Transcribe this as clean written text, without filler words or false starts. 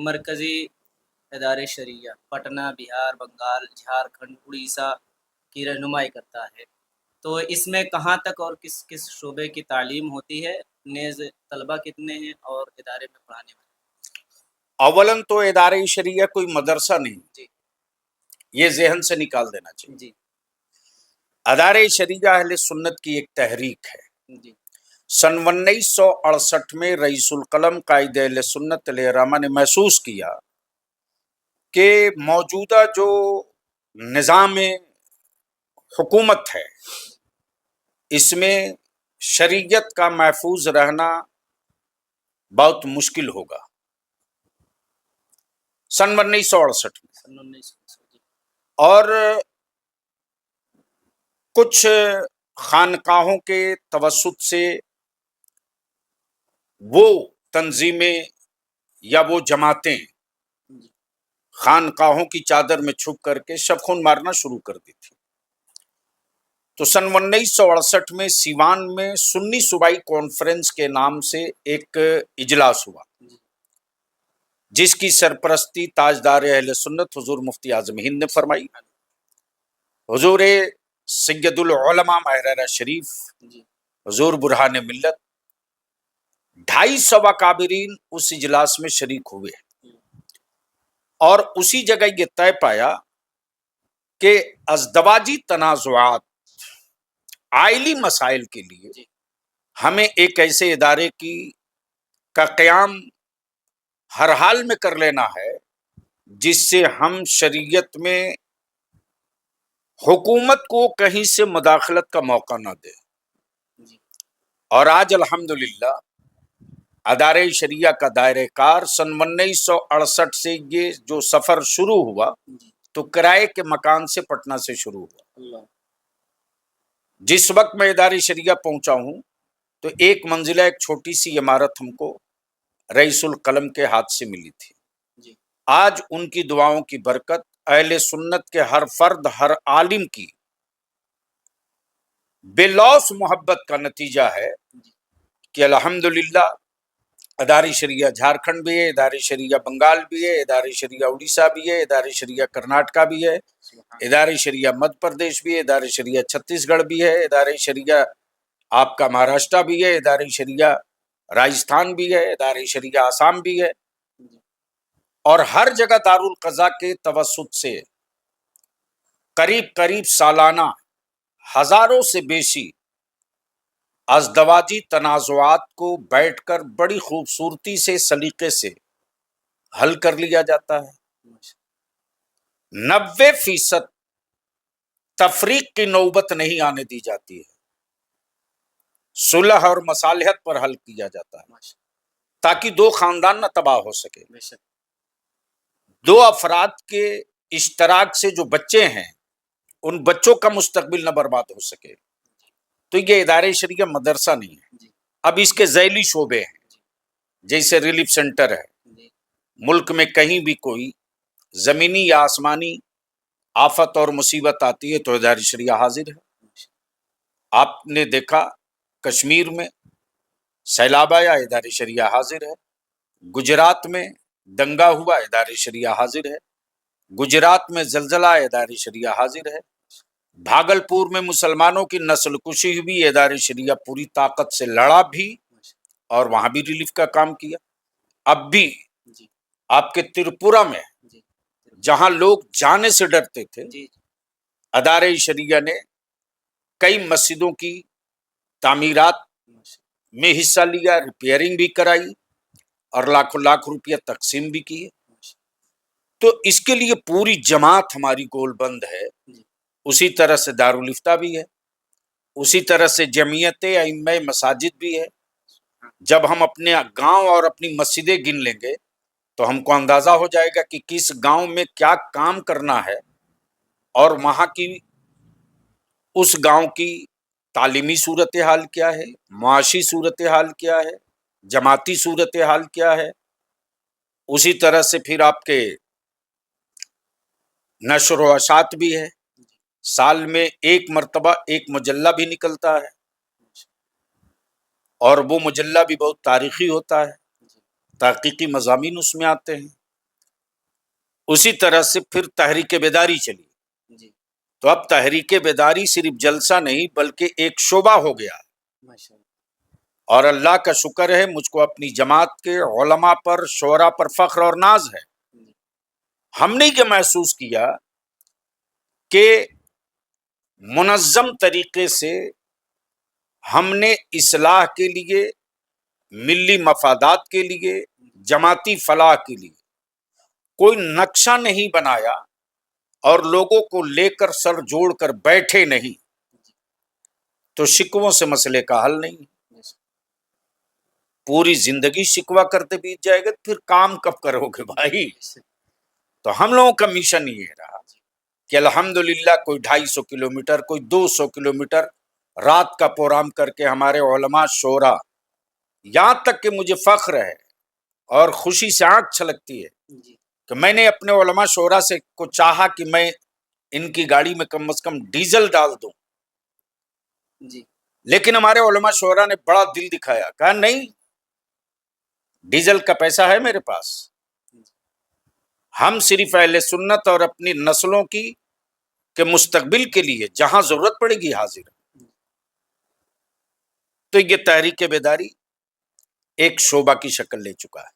مرکزی ادارے شریعہ پٹنہ، بہار، بنگال، جھارکھنڈ، اڑیسہ کی رہنمائی کرتا ہے، تو اس میں کہاں تک اور کس کس شعبے کی تعلیم ہوتی ہے، نیز طلبہ کتنے ہیں اور ادارے میں پڑھانے والے؟ اولاً تو ادارے شریعہ کوئی مدرسہ نہیں، جی یہ ذہن سے نکال دینا چاہیے۔ جی ادارے شریعہ اہل سنت کی ایک تحریک ہے۔ جی سن 1968 میں رئیس القلم قائد اہل سنت علیہ الرحمہ نے محسوس کیا کہ موجودہ جو نظام حکومت ہے اس میں شریعت کا محفوظ رہنا بہت مشکل ہوگا۔ سن 1968 میں سن 1900 جی اور کچھ خانقاہوں کے توسط سے وہ تنظیمیں یا وہ جماعتیں جی خانقاہوں کی چادر میں چھپ کر کے شب خون مارنا شروع کر دی تھی۔ تو سن 1968 میں سیوان میں سنی صوبائی کانفرنس کے نام سے ایک اجلاس ہوا، جی جس کی سرپرستی تاجدار اہل سنت حضور مفتی اعظم ہند نے فرمائی۔ حضور سید العلماء ماہرہ شریف، جی حضور برہان ملت، 250 اکابرین اس اجلاس میں شریک ہوئے اور اسی جگہ یہ طے پایا کہ ازدواجی تنازعات، عائلی مسائل کے لیے جی ہمیں ایک ایسے ادارے کا قیام ہر حال میں کر لینا ہے جس سے ہم شریعت میں حکومت کو کہیں سے مداخلت کا موقع نہ دے۔ جی اور آج الحمدللہ ادارے شریعہ کا دائرہ کار سن 1968 سے یہ جو سفر شروع ہوا جی تو کرائے کے مکان سے پٹنہ سے شروع ہوا۔ اللہ جس وقت میں ادارے شریعہ پہنچا ہوں تو ایک منزلہ ایک چھوٹی سی عمارت ہم کو رئیس القلم کے ہاتھ سے ملی تھی۔ جی آج ان کی دعاؤں کی برکت اہل سنت کے ہر فرد، ہر عالم کی بے لوث محبت کا نتیجہ ہے جی کہ الحمدللہ ادارے شریعہ جھارکھنڈ بھی ہے، ادارے شریعہ بنگال بھی ہے، ادارے شریعہ اڑیسہ بھی ہے، ادارے شریعہ کرناٹکا بھی ہے، سبحان ادارے شریعہ مدھیہ پردیش بھی ہے، ادارے شریعہ چھتیس گڑھ بھی ہے، ادارے شریعہ آپ کا مہاراشٹرا بھی ہے، ادارے شریعہ راجستھان بھی ہے، ادارے شریعہ آسام بھی ہے، جی اور ہر جگہ دارالقضاء کے توسط سے قریب سالانہ ہزاروں سے بیشی ازدواجی تنازعات کو بیٹھ کر بڑی خوبصورتی سے، سلیقے سے حل کر لیا جاتا ہے۔ 90% تفریق کی نوبت نہیں آنے دی جاتی ہے، صلح اور مصالحت پر حل کیا جاتا ہے ماشاء تاکہ دو خاندان نہ تباہ ہو سکے۔ بے شک دو افراد کے اشتراک سے جو بچے ہیں ان بچوں کا مستقبل نہ برباد ہو سکے۔ تو یہ ادارے شریعہ مدرسہ نہیں ہے، جی اب اس کے ذیلی شعبے ہیں، جیسے ریلیف سینٹر ہے۔ جی ملک میں کہیں بھی کوئی زمینی یا آسمانی آفت اور مصیبت آتی ہے تو ادارے شریعہ حاضر ہے۔ آپ نے دیکھا کشمیر میں سیلاب آیا، ادارے شریعہ حاضر ہے۔ گجرات میں دنگا ہوا، ادارے شریعہ حاضر ہے۔ گجرات میں زلزلہ، ادارے شریعہ حاضر ہے۔ بھاگلپور میں مسلمانوں کی نسل کشی ہوئی، ادارے شریعہ پوری طاقت سے لڑا بھی اور وہاں بھی ریلیف کا کام کیا۔ اب بھی جی آپ کے تریپورہ میں جی جہاں لوگ جانے سے ڈرتے تھے، جی ادارے شریعہ نے کئی مسجدوں کی تعمیرات میں حصہ لیا، ریپیئرنگ بھی کرائی اور لاکھوں لاکھ روپیہ تقسیم بھی کیے۔ تو اس کے لیے پوری جماعت ہماری گول بند ہے۔ اسی طرح سے دارالفتہ بھی ہے، اسی طرح سے جمعیت ائمہ مساجد بھی ہے۔ جب ہم اپنے گاؤں اور اپنی مسجدیں گن لیں گے تو ہم کو اندازہ ہو جائے گا کہ کس گاؤں میں کیا کام کرنا ہے اور وہاں کی اس گاؤں کی تعلیمی صورتحال کیا ہے، معاشی صورتحال کیا ہے، جماعتی صورتحال کیا ہے۔ اسی طرح سے پھر آپ کے نشر و اشاعت بھی ہے، سال میں ایک مرتبہ ایک مجلہ بھی نکلتا ہے اور وہ مجلہ بھی بہت تاریخی ہوتا ہے، تحقیقی مضامین اس میں آتے ہیں۔ اسی طرح سے پھر تحریک بیداری چلی. جی تو اب تحریک بیداری صرف جلسہ نہیں بلکہ ایک شعبہ ہو گیا. ماشاء اللہ. اور اللہ کا شکر ہے مجھ کو اپنی جماعت کے علماء پر، شعراء پر فخر اور ناز ہے. جی ہم نے یہ محسوس کیا کہ منظم طریقے سے ہم نے اصلاح کے لیے، ملی مفادات کے لیے، جماعتی فلاح کے لیے کوئی نقشہ نہیں بنایا اور لوگوں کو لے کر سر جوڑ کر بیٹھے نہیں تو شکووں سے مسئلے کا حل نہیں. پوری زندگی شکوہ کرتے بیت جائے گا پھر کام کب کرو گے بھائی؟ تو ہم لوگوں کا مشن یہ رہا کہ الحمدللہ کوئی 250 کلومیٹر، کوئی 200 کلومیٹر رات کا پروگرام کر کے ہمارے علماء شعراء، یہاں تک کہ مجھے فخر ہے اور خوشی سے آنکھ چھلکتی ہے جی کہ میں نے اپنے علماء شعراء سے کو چاہا کہ میں ان کی گاڑی میں کم از کم ڈیزل ڈال دوں، جی لیکن ہمارے علماء شعراء نے بڑا دل دکھایا، کہا نہیں، ڈیزل کا پیسہ ہے میرے پاس، ہم صرف اہل سنت اور اپنی نسلوں کی کے مستقبل کے لیے جہاں ضرورت پڑے گی حاضر. تو یہ تحریک بیداری ایک شعبہ کی شکل لے چکا ہے.